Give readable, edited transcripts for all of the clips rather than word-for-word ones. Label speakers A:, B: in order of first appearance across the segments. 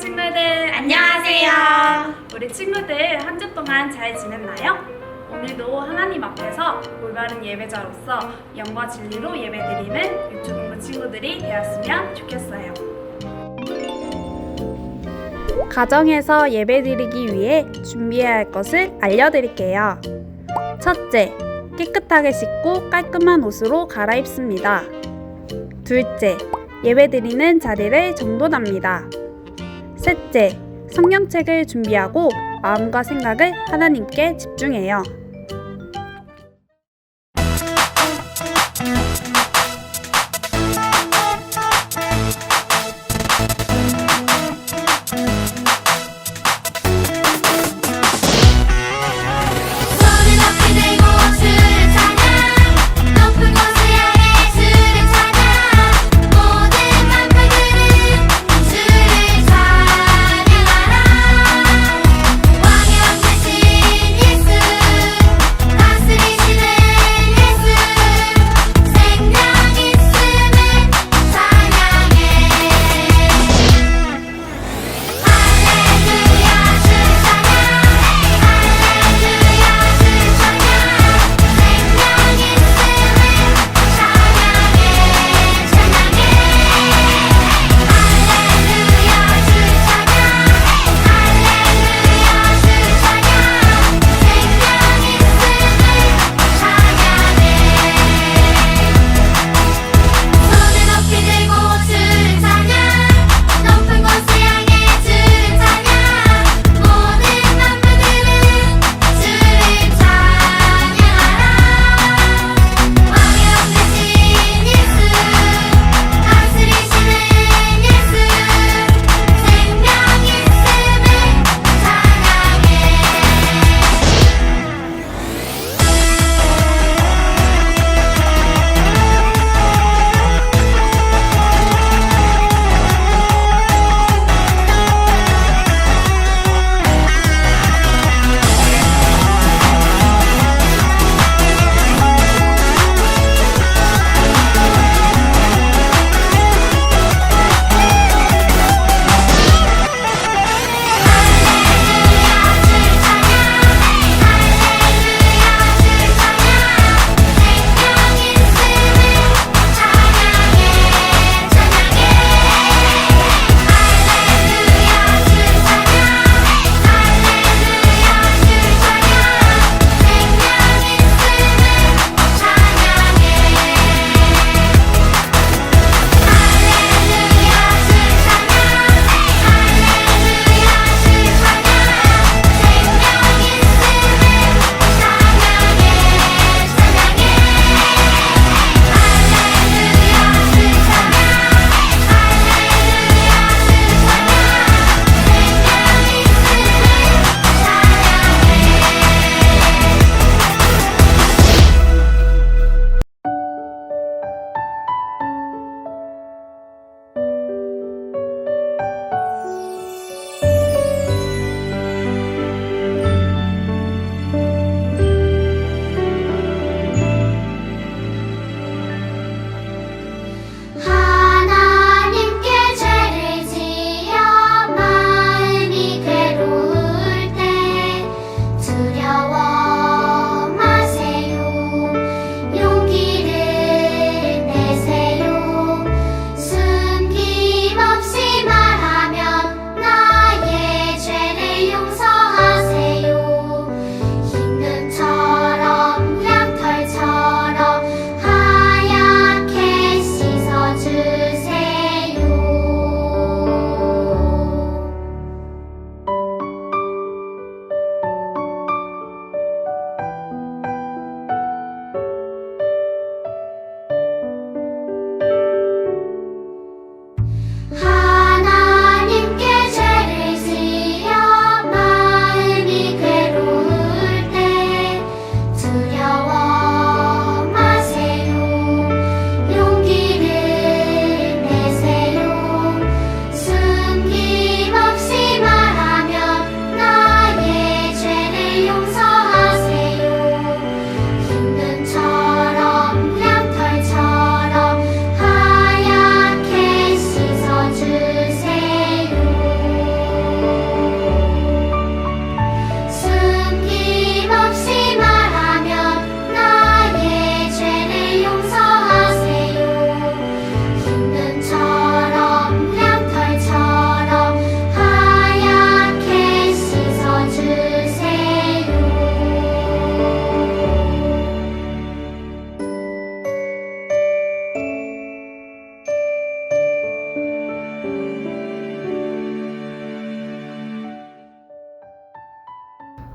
A: 친구들
B: 안녕하세요.
A: 우리 친구들 한 주 동안 잘 지냈나요? 오늘도 하나님 앞에서 올바른 예배자로서 영과 진리로 예배드리는 유초공부 친구들이 되었으면 좋겠어요. 가정에서 예배드리기 위해 준비해야 할 것을 알려드릴게요. 첫째, 깨끗하게 씻고 깔끔한 옷으로 갈아입습니다. 둘째, 예배드리는 자리를 정돈합니다. 셋째, 성경책을 준비하고 마음과 생각을 하나님께 집중해요.
B: 손을 높이 들고 주를 찬양 높은 곳을 향해 주를 찬양 모든 만물들은 주를 찬양하라 왕의 왕 되신 예수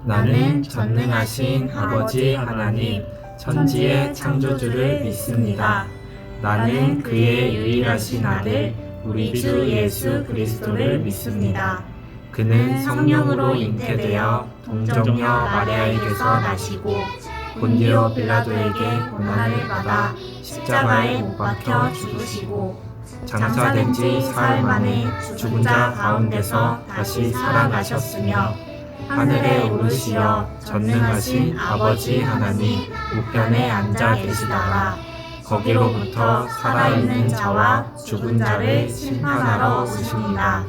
C: 나는 전능하신 아버지 하나님, 천지의 창조주를 믿습니다. 나는 그의 유일하신 아들, 우리 주 예수 그리스도를 믿습니다. 그는 성령으로 잉태되어 동정녀 마리아에게서 나시고 본디오 빌라도에게 고난을 받아 십자가에 못 박혀 죽으시고 장사된 지 사흘 만에 죽은 자 가운데서 다시 살아나셨으며 하늘에 오르시어 전능하신 아버지 하나님 우편에 앉아 계시다가 거기로부터 살아있는 자와 죽은 자를 심판하러 오십니다.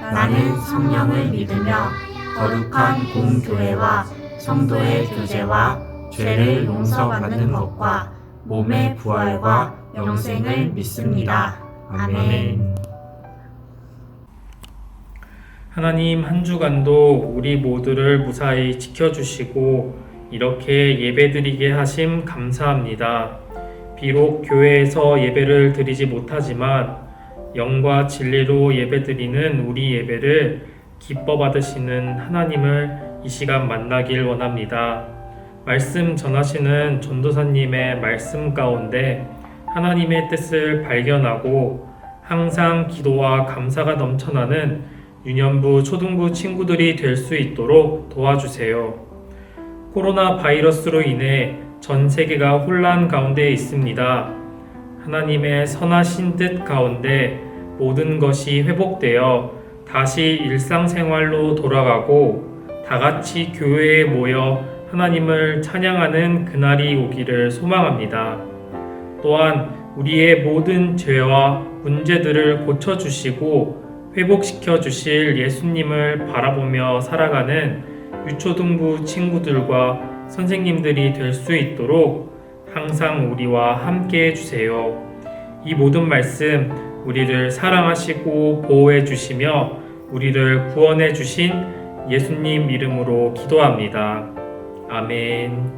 C: 나는 성령을 믿으며 거룩한 공교회와 성도의 교제와 죄를 용서받는 것과 몸의 부활과 영생을 믿습니다. 아멘.
D: 하나님, 한 주간도 우리 모두를 무사히 지켜주시고 이렇게 예배드리게 하심 감사합니다. 비록 교회에서 예배를 드리지 못하지만 영과 진리로 예배드리는 우리 예배를 기뻐 받으시는 하나님을 이 시간 만나길 원합니다. 말씀 전하시는 전도사님의 말씀 가운데 하나님의 뜻을 발견하고 항상 기도와 감사가 넘쳐나는 유년부, 초등부 친구들이 될 수 있도록 도와주세요. 코로나 바이러스로 인해 전 세계가 혼란 가운데 있습니다. 하나님의 선하신 뜻 가운데 모든 것이 회복되어 다시 일상생활로 돌아가고 다 같이 교회에 모여 하나님을 찬양하는 그날이 오기를 소망합니다. 또한 우리의 모든 죄와 문제들을 고쳐주시고 회복시켜 주실 예수님을 바라보며 살아가는 유초등부 친구들과 선생님들이 될 수 있도록 항상 우리와 함께 해주세요. 이 모든 말씀 우리를 사랑하시고 보호해 주시며 우리를 구원해 주신 예수님 이름으로 기도합니다. 아멘.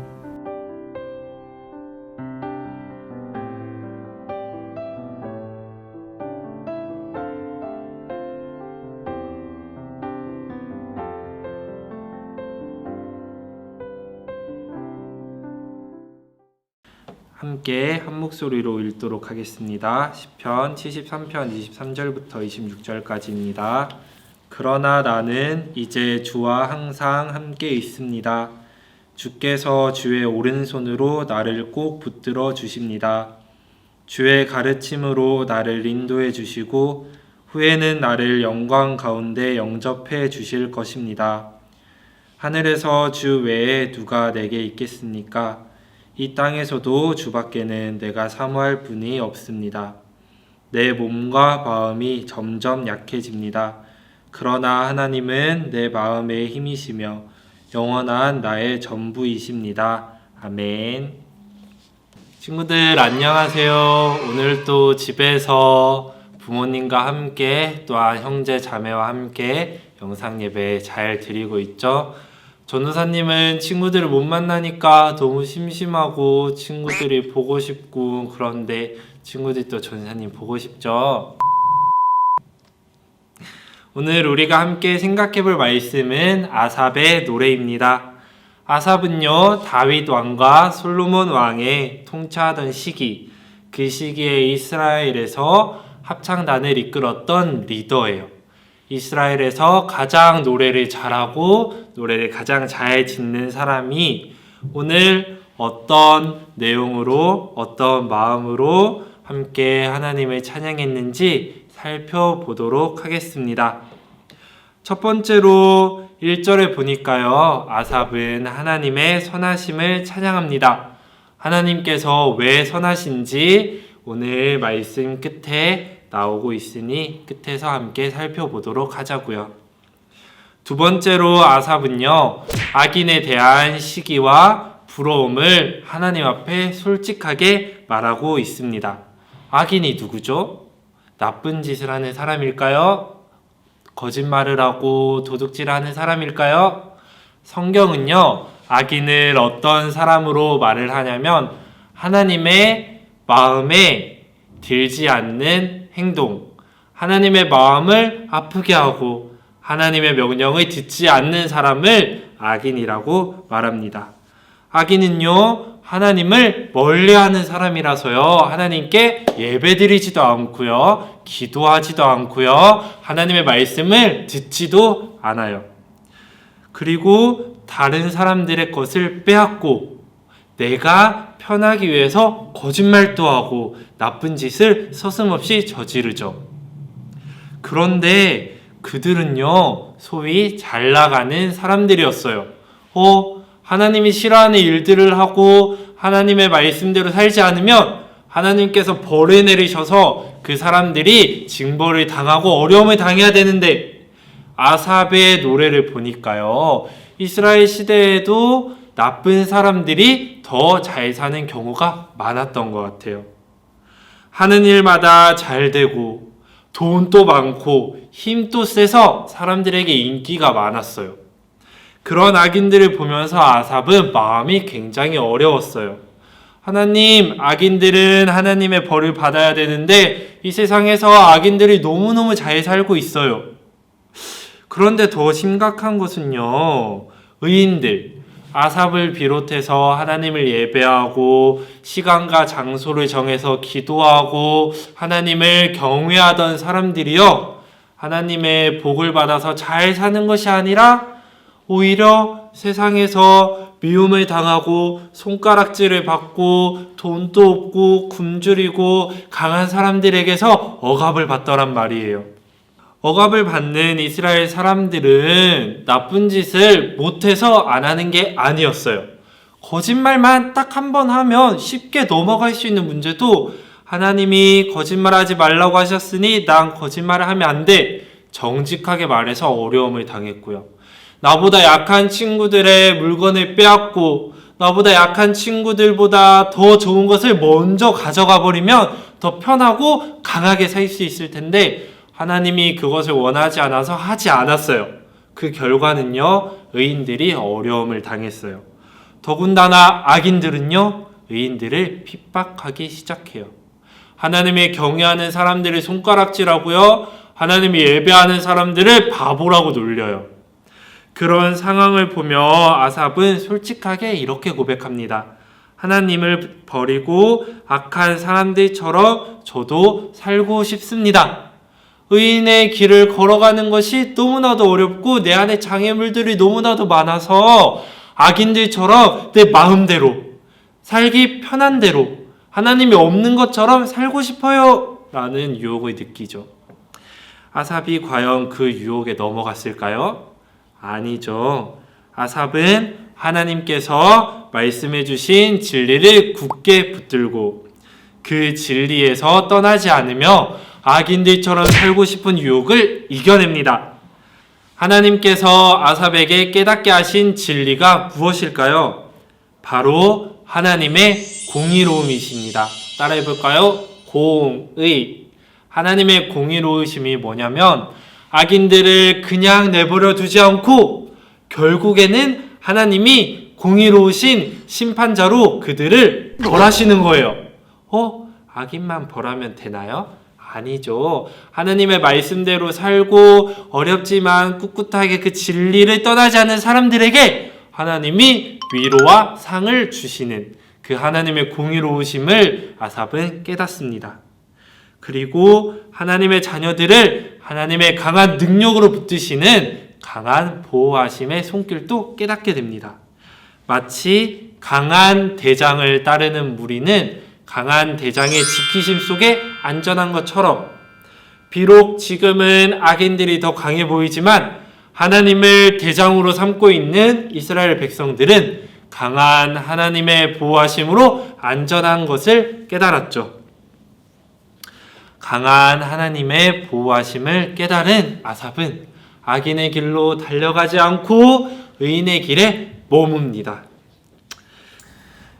C: 함께 한 목소리로 읽도록 하겠습니다. 시편 73편 23절부터 26절까지입니다. 그러나 나는 이제 주와 항상 함께 있습니다. 주께서 주의 오른손으로 나를 꼭 붙들어 주십니다. 주의 가르침으로 나를 인도해 주시고 후에는 나를 영광 가운데 영접해 주실 것입니다. 하늘에서 주 외에 누가 내게 있겠습니까? 이 땅에서도 주밖에는 내가 사모할 분이 없습니다. 내 몸과 마음이 점점 약해집니다. 그러나 하나님은 내 마음의 힘이시며 영원한 나의 전부이십니다. 아멘. 친구들 안녕하세요. 오늘 또 집에서 부모님과 함께 또한 형제 자매와 함께 영상 예배 잘 드리고 있죠. 전도사님은 친구들을 못 만나니까 너무 심심하고 친구들이 보고 싶고 그런데 친구들이 또 전도사님 보고 싶죠? 오늘 우리가 함께 생각해 볼 말씀은 아삽의 노래입니다. 아삽은요, 다윗 왕과 솔로몬 왕의 통치하던 시기, 그 시기에 이스라엘에서 합창단을 이끌었던 리더예요. 이스라엘에서 가장 노래를 잘하고 노래를 가장 잘 짓는 사람이 오늘 어떤 내용으로 어떤 마음으로 함께 하나님을 찬양했는지 살펴보도록 하겠습니다. 첫 번째로 1절에 보니까요, 아삽은 하나님의 선하심을 찬양합니다. 하나님께서 왜 선하신지 오늘 말씀 끝에 나오고 있으니 끝에서 함께 살펴보도록 하자고요. 두 번째로 아삽은요, 악인에 대한 시기와 부러움을 하나님 앞에 솔직하게 말하고 있습니다. 악인이 누구죠? 나쁜 짓을 하는 사람일까요? 거짓말을 하고 도둑질하는 사람일까요? 성경은요, 악인을 어떤 사람으로 말을 하냐면 하나님의 마음에 들지 않는 행동, 하나님의 마음을 아프게 하고 하나님의 명령을 듣지 않는 사람을 악인이라고 말합니다. 악인은요, 하나님을 멀리하는 사람이라서요, 하나님께 예배드리지도 않고요, 기도하지도 않고요, 하나님의 말씀을 듣지도 않아요. 그리고 다른 사람들의 것을 빼앗고 내가 편하기 위해서 거짓말도 하고 나쁜 짓을 서슴없이 저지르죠. 그런데 그들은요, 소위 잘 나가는 사람들이었어요. 하나님이 싫어하는 일들을 하고 하나님의 말씀대로 살지 않으면 하나님께서 벌을 내리셔서 그 사람들이 징벌을 당하고 어려움을 당해야 되는데, 아삽의 노래를 보니까요, 이스라엘 시대에도 나쁜 사람들이 더 잘 사는 경우가 많았던 것 같아요. 하는 일마다 잘 되고 돈도 많고 힘도 세서 사람들에게 인기가 많았어요. 그런 악인들을 보면서 아삽은 마음이 굉장히 어려웠어요. 하나님, 악인들은 하나님의 벌을 받아야 되는데 이 세상에서 악인들이 너무너무 잘 살고 있어요. 그런데 더 심각한 것은요, 의인들, 아삽을 비롯해서 하나님을 예배하고 시간과 장소를 정해서 기도하고 하나님을 경외하던 사람들이요, 하나님의 복을 받아서 잘 사는 것이 아니라 오히려 세상에서 미움을 당하고 손가락질을 받고 돈도 없고 굶주리고 강한 사람들에게서 억압을 받더란 말이에요. 억압을 받는 이스라엘 사람들은 나쁜 짓을 못해서 안 하는 게 아니었어요. 거짓말만 딱 한 번 하면 쉽게 넘어갈 수 있는 문제도 하나님이 거짓말하지 말라고 하셨으니 난 거짓말을 하면 안 돼, 정직하게 말해서 어려움을 당했고요. 나보다 약한 친구들의 물건을 빼앗고 나보다 약한 친구들보다 더 좋은 것을 먼저 가져가 버리면 더 편하고 강하게 살 수 있을 텐데 하나님이 그것을 원하지 않아서 하지 않았어요. 그 결과는요, 의인들이 어려움을 당했어요. 더군다나 악인들은요, 의인들을 핍박하기 시작해요. 하나님의 경외하는 사람들을 손가락질하고요, 하나님이 예배하는 사람들을 바보라고 놀려요. 그런 상황을 보며 아삽은 솔직하게 이렇게 고백합니다. 하나님을 버리고 악한 사람들처럼 저도 살고 싶습니다. 의인의 길을 걸어가는 것이 너무나도 어렵고 내 안에 장애물들이 너무나도 많아서 악인들처럼 내 마음대로 살기 편한 대로 하나님이 없는 것처럼 살고 싶어요 라는 유혹을 느끼죠. 아삽이 과연 그 유혹에 넘어갔을까요? 아니죠. 아삽은 하나님께서 말씀해 주신 진리를 굳게 붙들고 그 진리에서 떠나지 않으며 악인들처럼 살고 싶은 유혹을 이겨냅니다. 하나님께서 아삽에게 깨닫게 하신 진리가 무엇일까요? 바로 하나님의 공의로움이십니다. 따라해 볼까요? 공의. 하나님의 공의로우심이 뭐냐면 악인들을 그냥 내버려 두지 않고 결국에는 하나님이 공의로우신 심판자로 그들을 벌하시는 거예요. 악인만 벌하면 되나요? 아니죠. 하나님의 말씀대로 살고 어렵지만 꿋꿋하게 그 진리를 떠나지 않는 사람들에게 하나님이 위로와 상을 주시는 그 하나님의 공의로우심을 아삽은 깨닫습니다. 그리고 하나님의 자녀들을 하나님의 강한 능력으로 붙드시는 강한 보호하심의 손길도 깨닫게 됩니다. 마치 강한 대장을 따르는 무리는 강한 대장의 지키심 속에 안전한 것처럼 비록 지금은 악인들이 더 강해 보이지만 하나님을 대장으로 삼고 있는 이스라엘 백성들은 강한 하나님의 보호하심으로 안전한 것을 깨달았죠. 강한 하나님의 보호하심을 깨달은 아삽은 악인의 길로 달려가지 않고 의인의 길에 머뭅니다.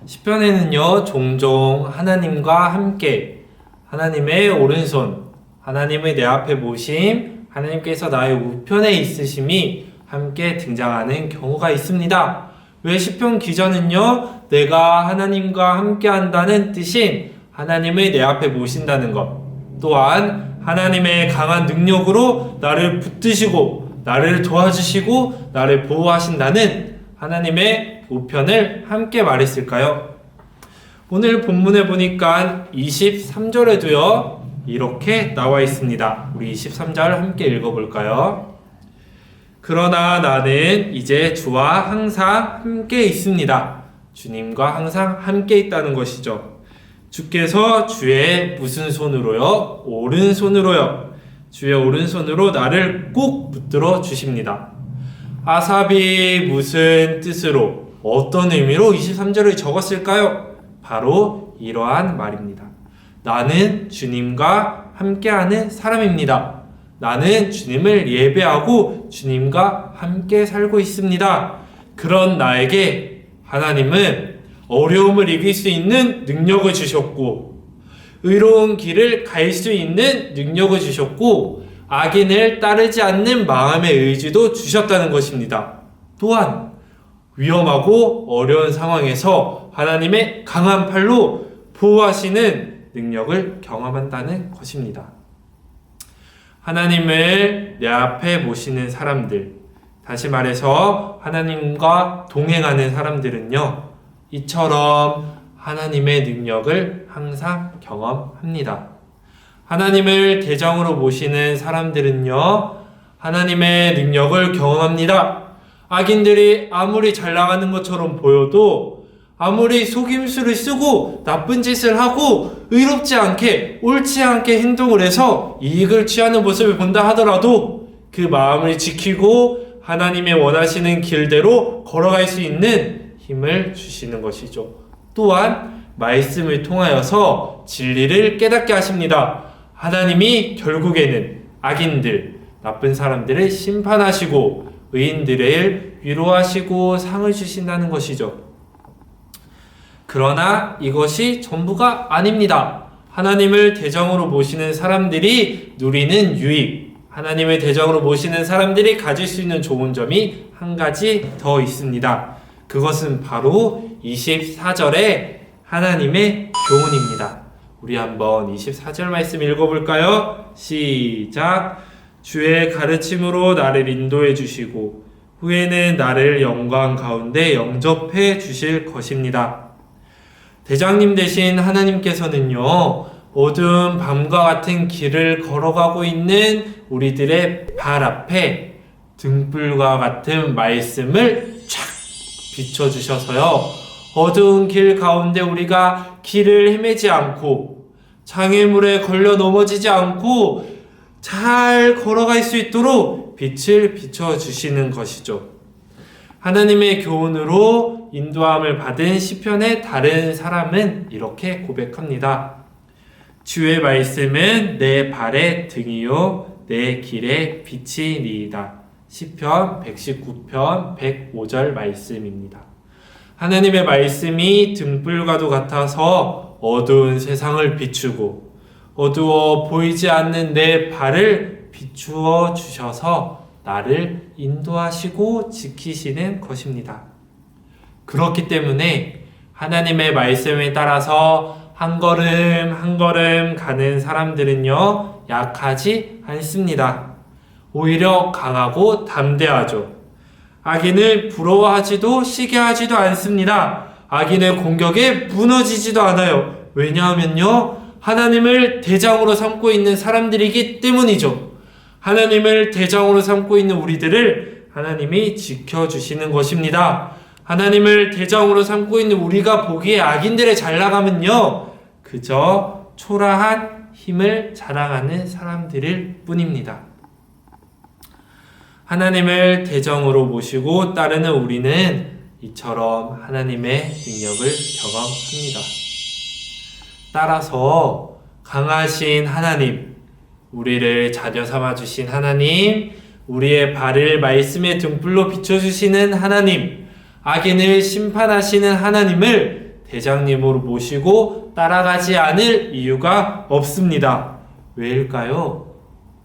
C: 시편에는요, 종종 하나님과 함께 하나님의 오른손, 하나님의 내 앞에 모심, 하나님께서 나의 우편에 있으심이 함께 등장하는 경우가 있습니다. 왜 시편 기자는요, 내가 하나님과 함께 한다는 뜻인 하나님을 내 앞에 모신다는 것, 또한 하나님의 강한 능력으로 나를 붙드시고 나를 도와주시고 나를 보호하신다는 하나님의 우편을 함께 말했을까요? 오늘 본문에 보니까 23절에도요 이렇게 나와 있습니다. 우리 23절 함께 읽어볼까요? 그러나 나는 이제 주와 항상 함께 있습니다. 주님과 항상 함께 있다는 것이죠. 주께서 주의 무슨 손으로요? 오른손으로요. 주의 오른손으로 나를 꼭 붙들어 주십니다. 아삽이 무슨 뜻으로 어떤 의미로 23절을 적었을까요? 바로 이러한 말입니다. 나는 주님과 함께하는 사람입니다. 나는 주님을 예배하고 주님과 함께 살고 있습니다. 그런 나에게 하나님은 어려움을 이길 수 있는 능력을 주셨고 의로운 길을 갈 수 있는 능력을 주셨고 악인을 따르지 않는 마음의 의지도 주셨다는 것입니다. 또한 위험하고 어려운 상황에서 하나님의 강한 팔로 보호하시는 능력을 경험한다는 것입니다. 하나님을 내 앞에 모시는 사람들, 다시 말해서 하나님과 동행하는 사람들은요, 이처럼 하나님의 능력을 항상 경험합니다. 하나님을 대장으로 모시는 사람들은요, 하나님의 능력을 경험합니다. 악인들이 아무리 잘 나가는 것처럼 보여도 아무리 속임수를 쓰고 나쁜 짓을 하고 의롭지 않게 옳지 않게 행동을 해서 이익을 취하는 모습을 본다 하더라도 그 마음을 지키고 하나님의 원하시는 길대로 걸어갈 수 있는 힘을 주시는 것이죠. 또한 말씀을 통하여서 진리를 깨닫게 하십니다. 하나님이 결국에는 악인들, 나쁜 사람들을 심판하시고 의인들을 위로하시고 상을 주신다는 것이죠. 그러나 이것이 전부가 아닙니다. 하나님을 대장으로 모시는 사람들이 누리는 유익, 하나님을 대장으로 모시는 사람들이 가질 수 있는 좋은 점이 한 가지 더 있습니다. 그것은 바로 24절의 하나님의 교훈입니다. 우리 한번 24절 말씀 읽어볼까요? 시작! 주의 가르침으로 나를 인도해 주시고 후에는 나를 영광 가운데 영접해 주실 것입니다. 대장님 되신 하나님께서는요, 어두운 밤과 같은 길을 걸어가고 있는 우리들의 발 앞에 등불과 같은 말씀을 쫙 비춰주셔서요, 어두운 길 가운데 우리가 길을 헤매지 않고 장애물에 걸려 넘어지지 않고 잘 걸어갈 수 있도록 빛을 비춰주시는 것이죠. 하나님의 교훈으로 인도함을 받은 시편의 다른 사람은 이렇게 고백합니다. 주의 말씀은 내 발의 등이요 내 길의 빛이니이다. 시편 119편 105절 말씀입니다. 하나님의 말씀이 등불과도 같아서 어두운 세상을 비추고 어두워 보이지 않는 내 발을 비추어 주셔서 나를 인도하시고 지키시는 것입니다. 그렇기 때문에 하나님의 말씀에 따라서 한 걸음 한 걸음 가는 사람들은요, 약하지 않습니다. 오히려 강하고 담대하죠. 악인을 부러워하지도 시기하지도 않습니다. 악인의 공격에 무너지지도 않아요. 왜냐하면요, 하나님을 대장으로 삼고 있는 사람들이기 때문이죠. 하나님을 대장으로 삼고 있는 우리들을 하나님이 지켜주시는 것입니다. 하나님을 대장으로 삼고 있는 우리가 보기에 악인들의 잘 나감은요, 그저 초라한 힘을 자랑하는 사람들일 뿐입니다. 하나님을 대장으로 모시고 따르는 우리는 이처럼 하나님의 능력을 경험합니다. 따라서 강하신 하나님, 우리를 자녀 삼아 주신 하나님, 우리의 발을 말씀의 등불로 비춰주시는 하나님, 악인을 심판하시는 하나님을 대장님으로 모시고 따라가지 않을 이유가 없습니다. 왜일까요?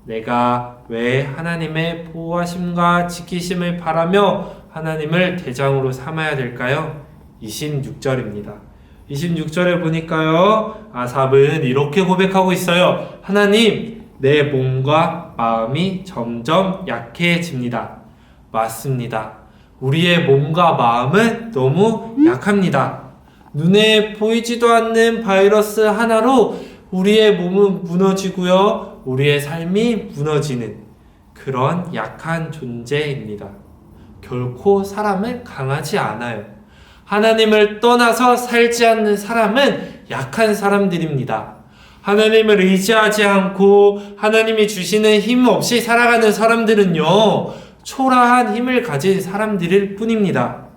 C: 내가 왜 하나님의 보호하심과 지키심을 바라며 하나님을 대장으로 삼아야 될까요? 26절입니다. 26절에 보니까요, 아삽은 이렇게 고백하고 있어요. 하나님, 내 몸과 마음이 점점 약해집니다. 맞습니다. 우리의 몸과 마음은 너무 약합니다. 눈에 보이지도 않는 바이러스 하나로 우리의 몸은 무너지고요. 우리의 삶이 무너지는 그런 약한 존재입니다. 결코 사람은 강하지 않아요. 하나님을 떠나서 살지 않는 사람은 약한 사람들입니다. 하나님을 의지하지 않고 하나님이 주시는 힘 없이 살아가는 사람들은요, 초라한 힘을 가진 사람들일 뿐입니다.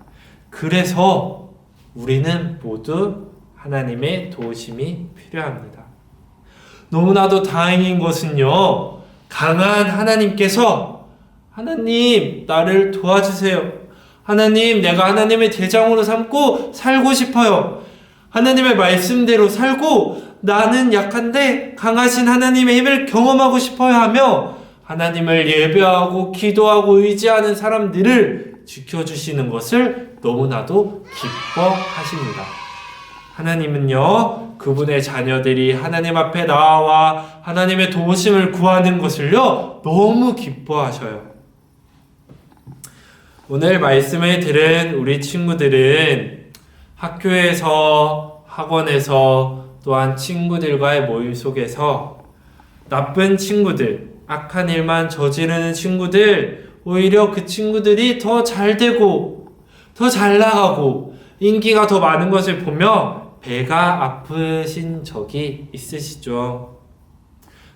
C: 그래서 우리는 모두 하나님의 도우심이 필요합니다. 너무나도 다행인 것은요, 강한 하나님께서 하나님, 나를 도와주세요. 하나님, 내가 하나님의 대장으로 삼고 살고 싶어요. 하나님의 말씀대로 살고 나는 약한데 강하신 하나님의 힘을 경험하고 싶어요 하며 하나님을 예배하고 기도하고 의지하는 사람들을 지켜주시는 것을 너무나도 기뻐하십니다. 하나님은요, 그분의 자녀들이 하나님 앞에 나와 하나님의 도우심을 구하는 것을요, 너무 기뻐하셔요. 오늘 말씀을 들은 우리 친구들은 학교에서, 학원에서, 또한 친구들과의 모임 속에서 나쁜 친구들, 악한 일만 저지르는 친구들, 오히려 그 친구들이 더 잘 되고, 더 잘 나가고, 인기가 더 많은 것을 보며 배가 아프신 적이 있으시죠?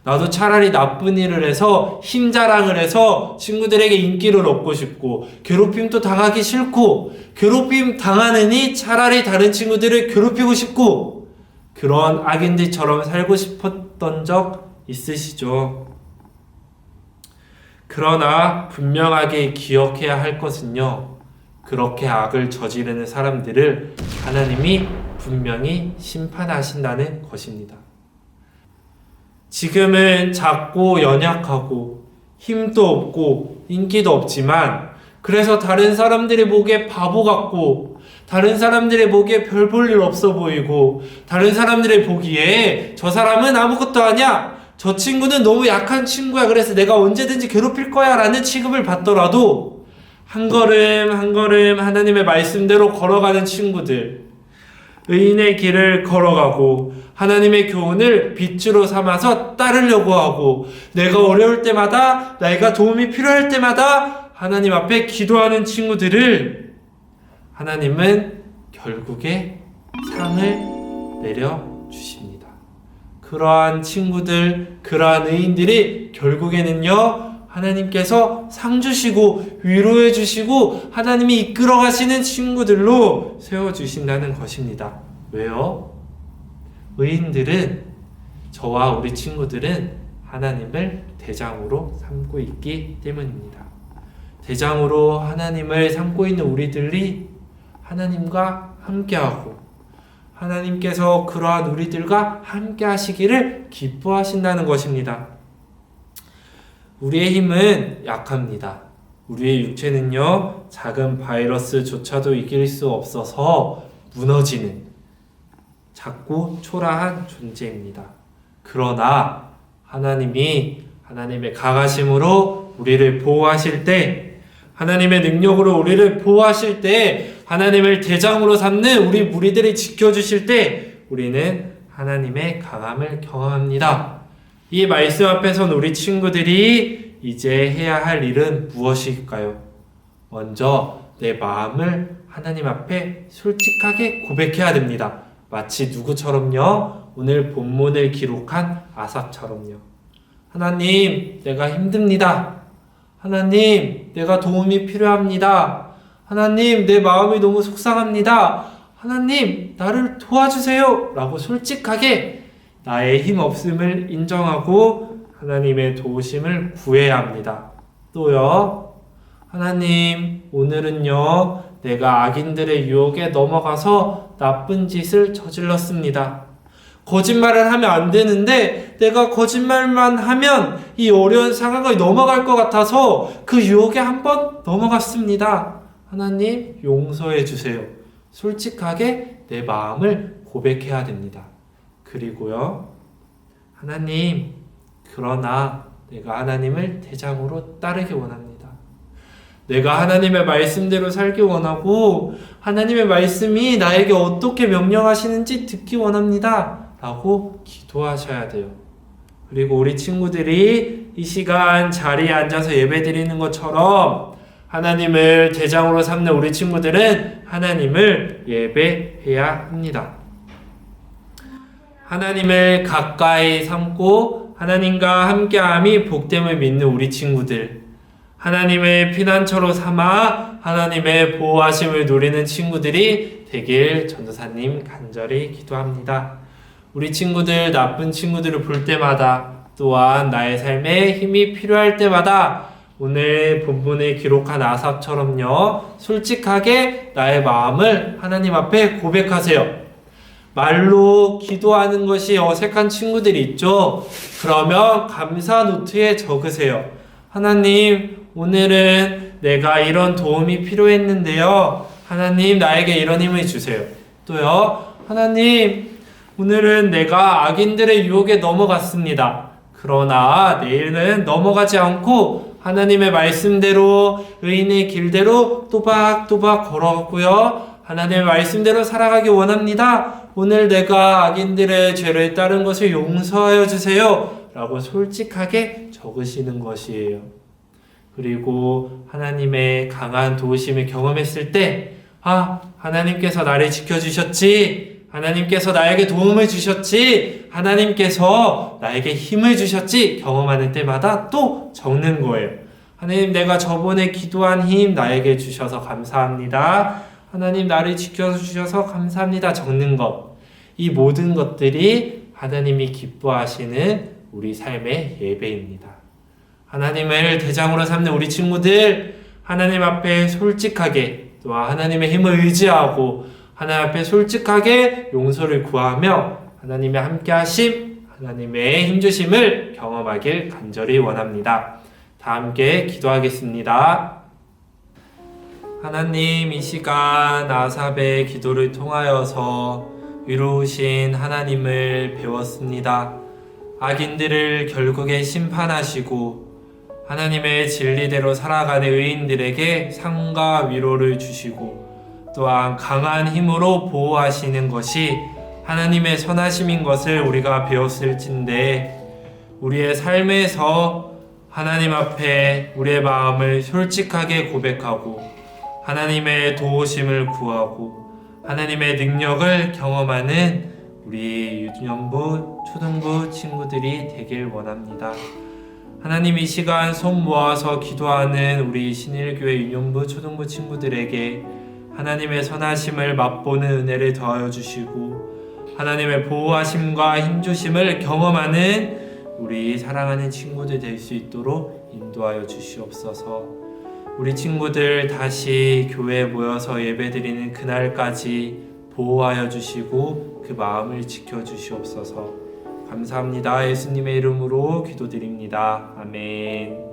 C: 나도 차라리 나쁜 일을 해서 힘 자랑을 해서 친구들에게 인기를 얻고 싶고 괴롭힘도 당하기 싫고 괴롭힘 당하느니 차라리 다른 친구들을 괴롭히고 싶고 그런 악인들처럼 살고 싶었던 적 있으시죠? 그러나 분명하게 기억해야 할 것은요, 그렇게 악을 저지르는 사람들을 하나님이 분명히 심판하신다는 것입니다. 지금은 작고 연약하고 힘도 없고 인기도 없지만 그래서 다른 사람들의 보기에 바보 같고 다른 사람들의 보기에 별 볼 일 없어 보이고 다른 사람들의 보기에 저 사람은 아무것도 아니야, 저 친구는 너무 약한 친구야, 그래서 내가 언제든지 괴롭힐 거야 라는 취급을 받더라도 한 걸음 한 걸음 하나님의 말씀대로 걸어가는 친구들, 의인의 길을 걸어가고 하나님의 교훈을 빛으로 삼아서 따르려고 하고 내가 어려울 때마다, 내가 도움이 필요할 때마다 하나님 앞에 기도하는 친구들을 하나님은 결국에 상을 내려주십니다. 그러한 친구들, 그러한 의인들이 결국에는요, 하나님께서 상 주시고 위로해 주시고 하나님이 이끌어 가시는 친구들로 세워주신다는 것입니다. 왜요? 의인들은, 저와 우리 친구들은 하나님을 대장으로 삼고 있기 때문입니다. 대장으로 하나님을 삼고 있는 우리들이 하나님과 함께하고 하나님께서 그러한 우리들과 함께 하시기를 기뻐하신다는 것입니다. 우리의 힘은 약합니다. 우리의 육체는요, 작은 바이러스조차도 이길 수 없어서 무너지는 작고 초라한 존재입니다. 그러나 하나님이 하나님의 강하심으로 우리를 보호하실 때, 하나님의 능력으로 우리를 보호하실 때, 하나님을 대장으로 삼는 우리 무리들을 지켜주실 때 우리는 하나님의 강함을 경험합니다. 이 말씀 앞에선 우리 친구들이 이제 해야 할 일은 무엇일까요? 먼저 내 마음을 하나님 앞에 솔직하게 고백해야 됩니다. 마치 누구처럼요? 오늘 본문을 기록한 아삽처럼요. 하나님, 내가 힘듭니다. 하나님, 내가 도움이 필요합니다. 하나님, 내 마음이 너무 속상합니다. 하나님, 나를 도와주세요. 라고 솔직하게 나의 힘 없음을 인정하고 하나님의 도우심을 구해야 합니다. 또요, 하나님, 오늘은요, 내가 악인들의 유혹에 넘어가서 나쁜 짓을 저질렀습니다. 거짓말을 하면 안 되는데 내가 거짓말만 하면 이 어려운 상황을 넘어갈 것 같아서 그 유혹에 한번 넘어갔습니다. 하나님, 용서해 주세요. 솔직하게 내 마음을 고백해야 됩니다. 그리고요, 하나님, 그러나 내가 하나님을 대장으로 따르기 원합니다. 내가 하나님의 말씀대로 살기 원하고 하나님의 말씀이 나에게 어떻게 명령하시는지 듣기 원합니다. 라고 기도하셔야 돼요. 그리고 우리 친구들이 이 시간 자리에 앉아서 예배드리는 것처럼 하나님을 대장으로 삼는 우리 친구들은 하나님을 예배해야 합니다. 하나님을 가까이 삼고 하나님과 함께함이 복됨을 믿는 우리 친구들, 하나님의 피난처로 삼아 하나님의 보호하심을 누리는 친구들이 되길 전도사님 간절히 기도합니다. 우리 친구들, 나쁜 친구들을 볼 때마다, 또한 나의 삶에 힘이 필요할 때마다 오늘 본문에 기록한 아삽처럼요, 솔직하게 나의 마음을 하나님 앞에 고백하세요. 말로 기도하는 것이 어색한 친구들이 있죠. 그러면 감사 노트에 적으세요. 하나님, 오늘은 내가 이런 도움이 필요했는데요. 하나님, 나에게 이런 힘을 주세요. 또요, 하나님, 오늘은 내가 악인들의 유혹에 넘어갔습니다. 그러나 내일은 넘어가지 않고 하나님의 말씀대로, 의인의 길대로 또박또박 걸어갔고요. 하나님의 말씀대로 살아가기 원합니다. 오늘 내가 악인들의 죄를 따른 것을 용서하여 주세요. 라고 솔직하게 적으시는 것이에요. 그리고 하나님의 강한 도우심을 경험했을 때, 하나님께서 나를 지켜주셨지. 하나님께서 나에게 도움을 주셨지. 하나님께서 나에게 힘을 주셨지. 경험하는 때마다 또 적는 거예요. 하나님, 내가 저번에 기도한 힘 나에게 주셔서 감사합니다. 하나님, 나를 지켜주셔서 감사합니다. 적는 것. 이 모든 것들이 하나님이 기뻐하시는 우리 삶의 예배입니다. 하나님을 대장으로 삼는 우리 친구들, 하나님 앞에 솔직하게, 또한 하나님의 힘을 의지하고 하나님 앞에 솔직하게 용서를 구하며 하나님의 함께하심, 하나님의 힘주심을 경험하길 간절히 원합니다. 다 함께 기도하겠습니다. 하나님, 이 시간 아삽의 기도를 통하여서 위로우신 하나님을 배웠습니다. 악인들을 결국에 심판하시고 하나님의 진리대로 살아가는 의인들에게 상과 위로를 주시고 또한 강한 힘으로 보호하시는 것이 하나님의 선하심인 것을 우리가 배웠을진데, 우리의 삶에서 하나님 앞에 우리의 마음을 솔직하게 고백하고 하나님의 도우심을 구하고 하나님의 능력을 경험하는 우리 유년부, 초등부 친구들이 되길 원합니다. 하나님, 이 시간 손 모아서 기도하는 우리 신일교회 유년부, 초등부 친구들에게 하나님의 선하심을 맛보는 은혜를 더하여 주시고 하나님의 보호하심과 힘주심을 경험하는 우리 사랑하는 친구들 될 수 있도록 인도하여 주시옵소서. 우리 친구들 다시 교회에 모여서 예배드리는 그날까지 보호하여 주시고 그 마음을 지켜주시옵소서. 감사합니다. 예수님의 이름으로 기도드립니다. 아멘.